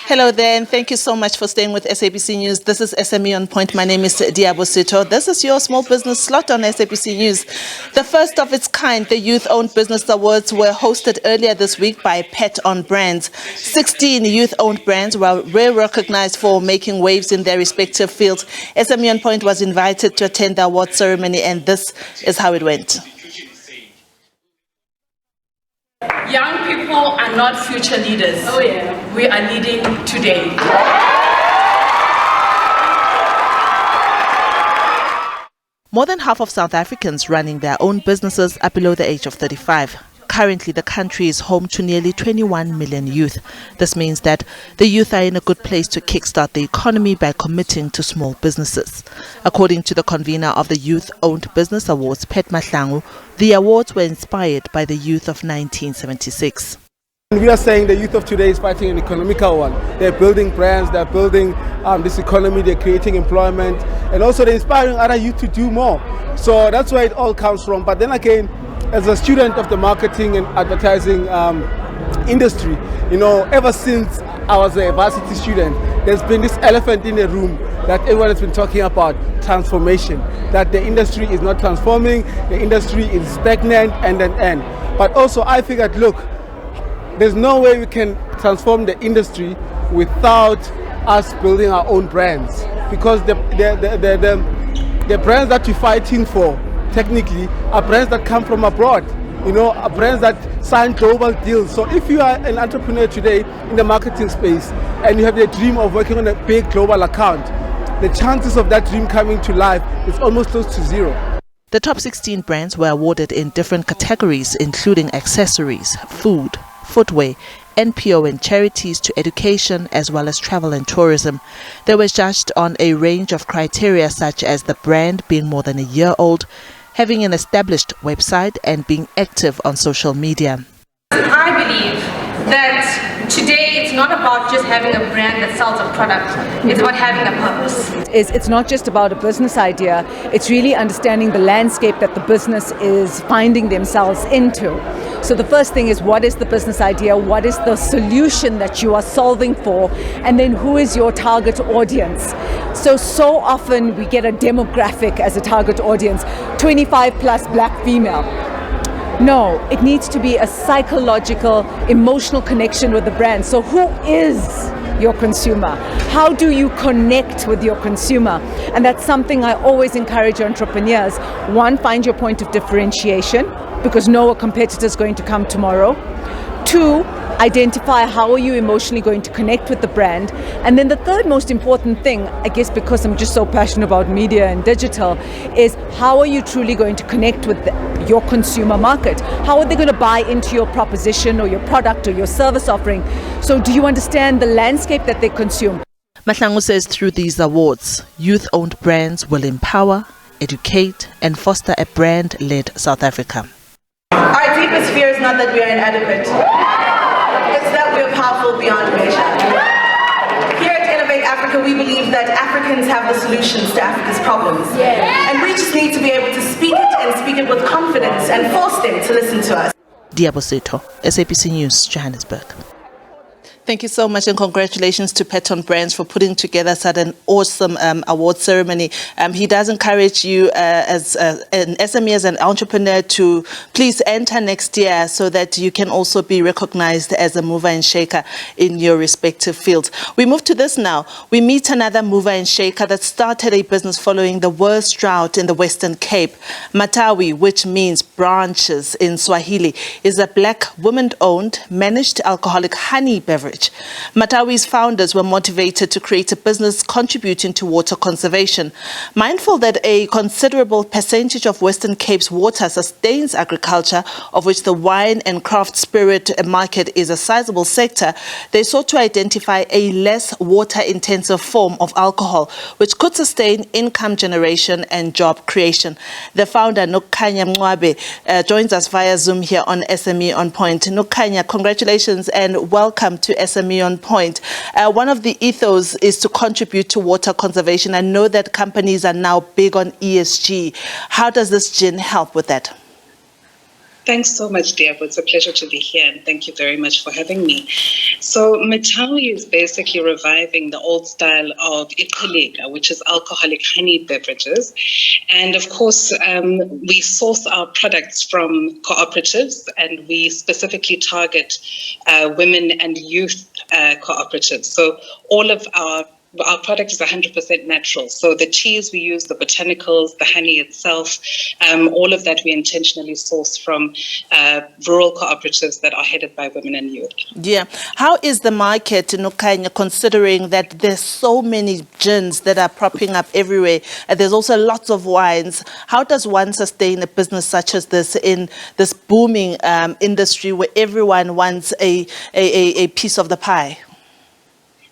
Hello there, and thank you so much for staying with SABC News. This is SME On Point. My name is Diabosito. This is your small business slot on SABC News. The first of its kind, the Youth-Owned Business Awards, were hosted earlier this week by Pet on Brands. 16 youth-owned brands were recognized for making waves in their respective fields. SME On Point was invited to attend the award ceremony, and this is how it went. Young people are not future leaders. Oh yeah. We are leading today. More than half of South Africans running their own businesses are below the age of 35. Currently, the country is home to nearly 21 million youth. This means that the youth are in a good place to kickstart the economy by committing to small businesses. According to the convener of the Youth-Owned Business Awards, Pet Mahlangu, the awards were inspired by the youth of 1976. We are saying the youth of today is fighting an economical one. They're building brands, they're building this economy, they're creating employment, and also they're inspiring other youth to do more. So that's where it all comes from. But then again, as a student of the marketing and advertising industry, ever since I was a varsity student, there's been this elephant in the room that everyone has been talking about: transformation. That the industry is not transforming, the industry is stagnant, and. But also I figured, look, there's no way we can transform the industry without us building our own brands, because the brands that we're fighting for technically are brands that come from abroad, are brands that sign global deals. So if you are an entrepreneur today in the marketing space and you have the dream of working on a big global account, the chances of that dream coming to life is almost close to zero. The top 16 brands were awarded in different categories, including accessories, food, footwear, NPO and charities, to education, as well as travel and tourism. They were judged on a range of criteria, such as the brand being more than a year old, having an established website, and being active on social media. I believe that today it's not about just having a brand that sells a product, it's about having a purpose. It's not just about a business idea, it's really understanding the landscape that the business is finding themselves into. So the first thing is, what is the business idea? What is the solution that you are solving for? And then who is your target audience? So often we get a demographic as a target audience, 25 plus black female. No, it needs to be a psychological, emotional connection with the brand. So who is your consumer? How do you connect with your consumer? And that's something I always encourage entrepreneurs. One, find your point of differentiation, because no competitor is going to come tomorrow. Two, identify how are you emotionally going to connect with the brand. And then the third most important thing, I guess because I'm just so passionate about media and digital, is how are you truly going to connect with your consumer market? How are they going to buy into your proposition or your product or your service offering? So do you understand the landscape that they consume? Mahlangu says through these awards, youth-owned brands will empower, educate, and foster a brand-led South Africa. Our deepest fear is not that we are inadequate. It's that we are powerful beyond measure. Here at Innovate Africa, we believe that Africans have the solutions to Africa's problems. And we just need to be able to speak it, and speak it with confidence, and force them to listen to us. Diabosito, SABC News, Johannesburg. Thank you so much, and congratulations to Pet on Brands for putting together such an awesome award ceremony. He does encourage you as an SME, as an entrepreneur, to please enter next year so that you can also be recognized as a mover and shaker in your respective fields. We move to this now. We meet another mover and shaker that started a business following the worst drought in the Western Cape. Matawi, which means branches in Swahili, is a black woman-owned managed alcoholic honey beverage. Matawi's founders were motivated to create a business contributing to water conservation. Mindful that a considerable percentage of Western Cape's water sustains agriculture, of which the wine and craft spirit market is a sizable sector, they sought to identify a less water-intensive form of alcohol, which could sustain income generation and job creation. The founder, Nukhanya Mncwabe, joins us via Zoom here on SME On Point. Nukhanya, congratulations and welcome to SME On Point. One of the ethos is to contribute to water conservation. I know that companies are now big on ESG. How does this gin help with that? Thanks so much, Diabo. It's a pleasure to be here, and thank you very much for having me. So Matawi is basically reviving the old style of Iqalega, which is alcoholic honey beverages. And of course, we source our products from cooperatives, and we specifically target women and youth cooperatives. So all of our product is 100% natural. So the teas we use, the botanicals, the honey itself, all of that we intentionally source from rural cooperatives that are headed by women and youth. Yeah. How is the market, Nokanya, considering that there's so many gins that are propping up everywhere, and there's also lots of wines? How does one sustain a business such as this in this booming industry where everyone wants a piece of the pie?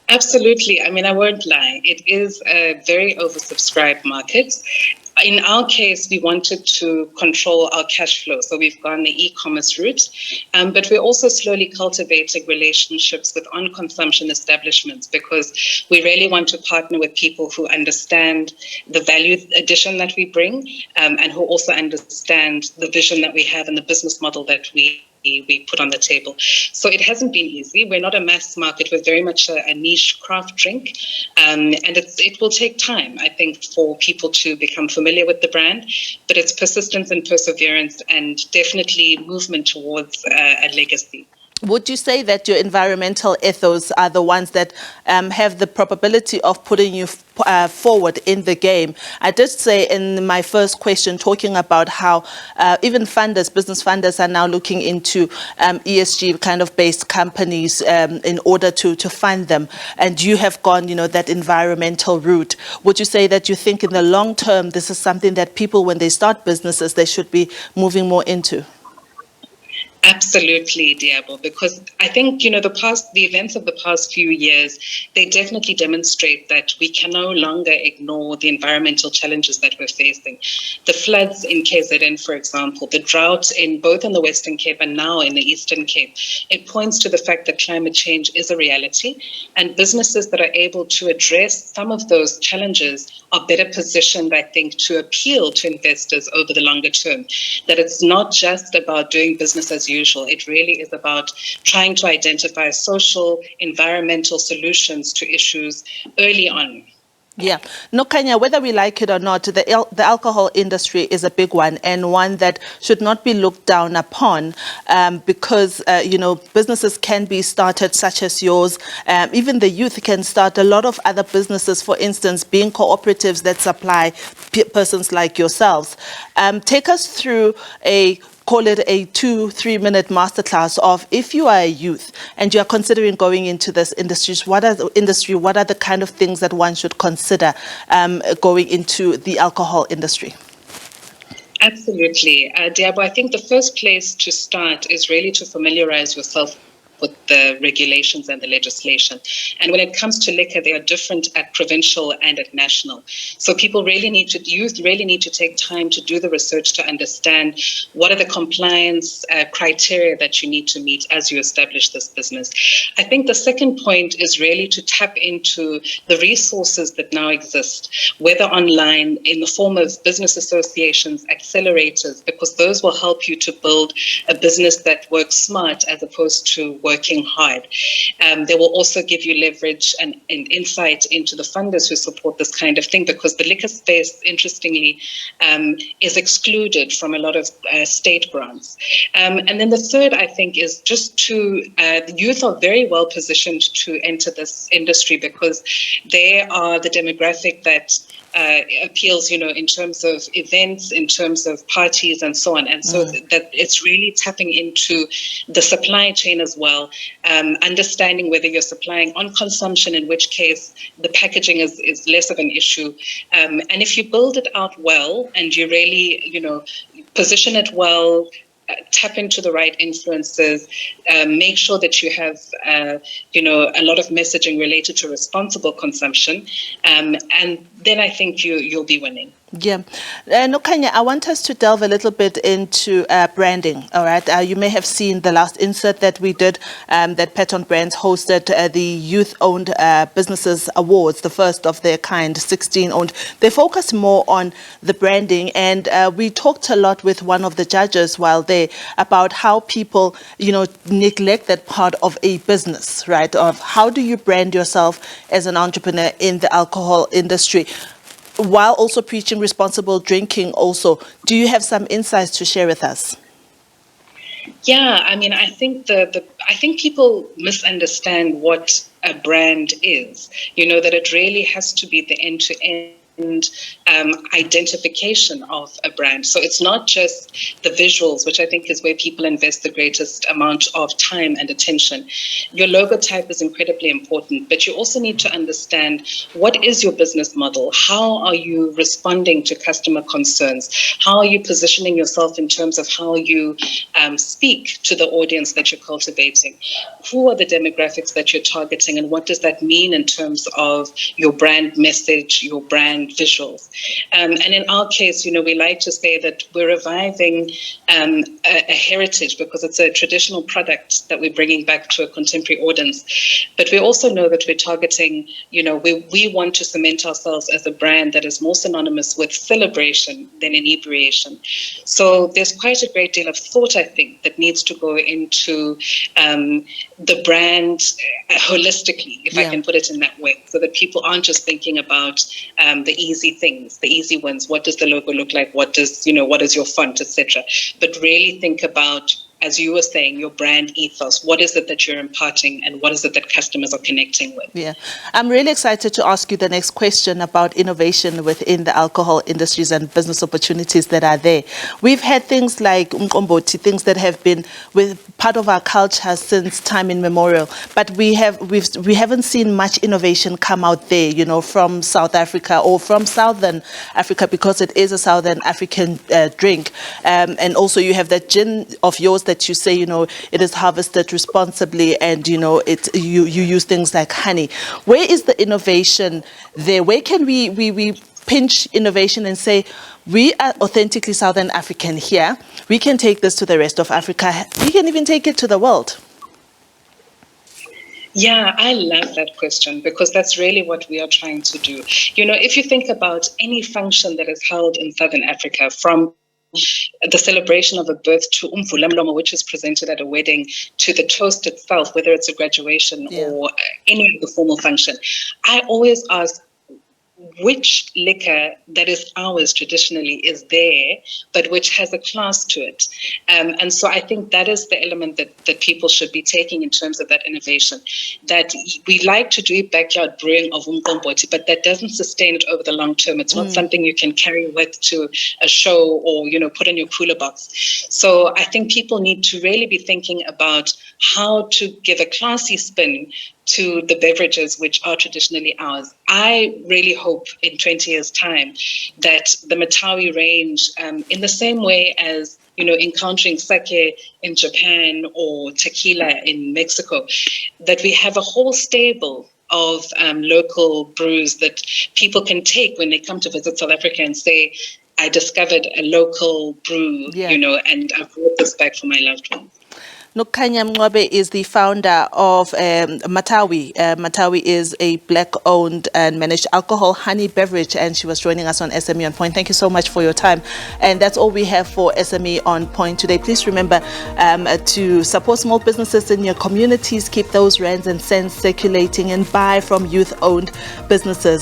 Absolutely. I mean, I won't lie. It is a very oversubscribed market. In our case, we wanted to control our cash flow. So we've gone the e-commerce route, but we're also slowly cultivating relationships with on-consumption establishments because we really want to partner with people who understand the value addition that we bring and who also understand the vision that we have and the business model that we put on the table. So it hasn't been easy. We're not a mass market. We're very much a niche craft drink. And it will take time, I think, for people to become familiar with the brand. But it's persistence and perseverance and definitely movement towards a legacy. Would you say that your environmental ethos are the ones that have the probability of putting you forward in the game? I did say in my first question, talking about how even funders, business funders, are now looking into ESG kind of based companies in order to fund them. And you have gone, that environmental route. Would you say that you think in the long term, this is something that people, when they start businesses, they should be moving more into? Absolutely, Diabo, because I think, the events of the past few years, they definitely demonstrate that we can no longer ignore the environmental challenges that we're facing. The floods in KZN, for example, the drought both in the Western Cape and now in the Eastern Cape, it points to the fact that climate change is a reality, and businesses that are able to address some of those challenges are better positioned, I think, to appeal to investors over the longer term. That it's not just about doing business as usual. It really is about trying to identify social, environmental solutions to issues early on. Yeah. Nokanya, whether we like it or not, the alcohol industry is a big one, and one that should not be looked down upon because, businesses can be started such as yours. Even the youth can start a lot of other businesses, for instance, being cooperatives that supply persons like yourselves. Take us through call it a 2-3 minute masterclass of, if you are a youth and you are considering going into this industry, what are the kind of things that one should consider going into the alcohol industry? Absolutely. Diabo, I think the first place to start is really to familiarize yourself with the regulations and the legislation. And when it comes to liquor, they are different at provincial and at national. So youth really need to take time to do the research to understand what are the compliance criteria that you need to meet as you establish this business. I think the second point is really to tap into the resources that now exist, whether online, in the form of business associations, accelerators, because those will help you to build a business that works smart as opposed to working hard. They will also give you leverage and insight into the funders who support this kind of thing, because the liquor space, interestingly, is excluded from a lot of state grants. And then the third, I think, is just the youth are very well positioned to enter this industry because they are the demographic that appeals, in terms of events, in terms of parties and so on. And so that it's really tapping into the supply chain as well, understanding whether you're supplying on consumption, in which case the packaging is less of an issue. And if you build it out well and you really, position it well, tap into the right influences, make sure that you have, a lot of messaging related to responsible consumption, and then I think you'll be winning. Yeah. Nokanya, I want us to delve a little bit into branding, all right? You may have seen the last insert that we did, that Patton Brands hosted the Youth-Owned Businesses Awards, the first of their kind, 16 owned. They focus more on the branding, and we talked a lot with one of the judges while there about how people, neglect that part of a business, right? Of how do you brand yourself as an entrepreneur in the alcohol industry, while also preaching responsible drinking also. Do you have some insights to share with us? Yeah, I mean, I think I think people misunderstand what a brand is. That it really has to be the end-to-end identification of a brand. So it's not just the visuals, which I think is where people invest the greatest amount of time and attention. Your logo type is incredibly important, but you also need to understand, what is your business model? How are you responding to customer concerns? How are you positioning yourself in terms of how you speak to the audience that you're cultivating? Who are the demographics that you're targeting, and what does that mean in terms of your brand message, your brand visuals? And in our case, we like to say that we're reviving a heritage, because it's a traditional product that we're bringing back to a contemporary audience. But we also know that we're targeting, we want to cement ourselves as a brand that is more synonymous with celebration than inebriation. So there's quite a great deal of thought, I think, that needs to go into the brand holistically, if I can put it in that way, so that people aren't just thinking about the easy things, the easy ones. What does the logo look like? What is your font, etc. But really think about, as you were saying, your brand ethos. What is it that you're imparting, and what is it that customers are connecting with? Yeah, I'm really excited to ask you the next question about innovation within the alcohol industries and business opportunities that are there. We've had things like umqomboti, things that have been with part of our culture since time immemorial, but we haven't seen much innovation come out there, from South Africa or from Southern Africa, because it is a Southern African drink, and also you have that gin of yours that you say, it is harvested responsibly, and you use things like honey. Where is the innovation there? Where can we pinch innovation and say, we are authentically Southern African here, we can take this to the rest of Africa, we can even take it to the world? Yeah, I love that question, because that's really what we are trying to do. If you think about any function that is held in Southern Africa, from the celebration of a birth to umvulamlomo, which is presented at a wedding, to the toast itself, whether it's a graduation or any other formal function, I always ask, which liquor that is ours traditionally is there, but which has a class to it. And so I think that is the element that people should be taking in terms of that innovation, that we like to do backyard brewing of umqomboti, but that doesn't sustain it over the long term. It's not something you can carry with to a show or, put in your cooler box. So I think people need to really be thinking about how to give a classy spin to the beverages which are traditionally ours. I really hope in 20 years' time that the Matawi range, in the same way as encountering sake in Japan or tequila in Mexico, that we have a whole stable of local brews that people can take when they come to visit South Africa and say, I discovered a local brew, and I brought this back for my loved ones. Nokanya Mngcwabe is the founder of Matawi. Matawi is a black-owned and managed alcohol honey beverage, and she was joining us on SME On Point. Thank you so much for your time. And that's all we have for SME On Point today. Please remember to support small businesses in your communities, keep those rands and cents circulating, and buy from youth-owned businesses.